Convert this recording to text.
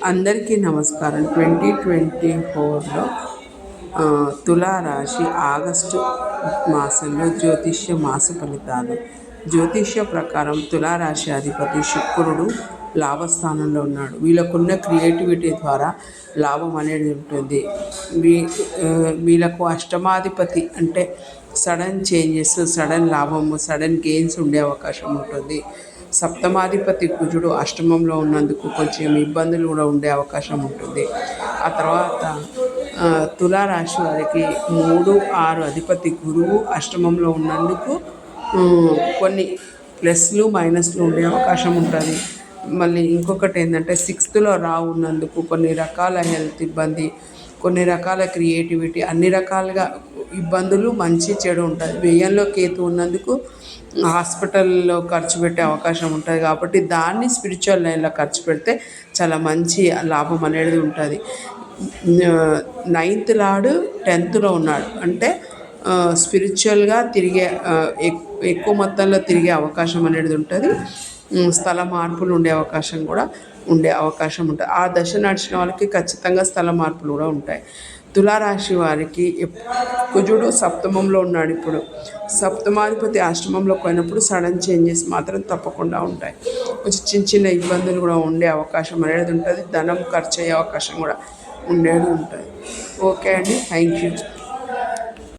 అందరికీ నమస్కారం. 2024లో తులారాశి ఆగస్టు మాసంలో జ్యోతిష్య మాస ఫలితాలు. జ్యోతిష్య ప్రకారం తులారాశి అధిపతి శుక్రుడు లాభస్థానంలో ఉన్నాడు. వీళ్ళకున్న క్రియేటివిటీ ద్వారా లాభం అనేది ఉంటుంది. వీళ్ళకు అష్టమాధిపతి అంటే సడన్ చేంజెస్, సడన్ లాభము, సడన్ గెయిన్స్ ఉండే అవకాశం ఉంటుంది. సప్తమాధిపతి కుజుడు అష్టమంలో ఉన్నందుకు కొంచెం ఇబ్బందులు కూడా ఉండే అవకాశం ఉంటుంది. ఆ తర్వాత తులారాశి వారికి 3, 6 అధిపతి గురువు అష్టమంలో ఉన్నందుకు కొన్ని ప్లస్లు మైనస్లు ఉండే అవకాశం ఉంటుంది. మళ్ళీ ఇంకొకటి ఏంటంటే 6థ్లో రావు ఉన్నందుకు కొన్ని రకాల హెల్త్ ఇబ్బంది, కొన్ని రకాల క్రియేటివిటీ, అన్ని రకాలుగా ఇబ్బందులు, మంచి చెడు ఉంటుంది. వ్యయంలో కేతు ఉన్నందుకు హాస్పిటల్లో ఖర్చు పెట్టే అవకాశం ఉంటుంది. కాబట్టి దాన్ని స్పిరిచువల్ లైన్లో ఖర్చు పెడితే చాలా మంచి లాభం అనేది ఉంటుంది. 9th లార్డ్ 10థ్లో ఉన్నాడు అంటే స్పిరిచువల్గా తిరిగే ఎక్కువ మొత్తంలో తిరిగే అవకాశం అనేది ఉంటుంది. స్థల మార్పులు ఉండే అవకాశం ఉంటుంది. ఆ దశ నడిచిన వాళ్ళకి ఖచ్చితంగా స్థల మార్పులు కూడా ఉంటాయి. తులారాశి వారికి కుజుడు సప్తమంలో ఉన్నాడు. ఇప్పుడు సప్తమాధిపతి ఆశ్రమంలోకి పోయినప్పుడు సడన్ చేంజెస్ మాత్రం తప్పకుండా ఉంటాయి. కొంచెం చిన్న ఇబ్బందులు కూడా ఉండే అవకాశం అనేది ఉంటుంది. ధనం ఖర్చు అయ్యే అవకాశం కూడా ఉండేది ఉంటుంది. ఓకే అండి, థ్యాంక్ యూ.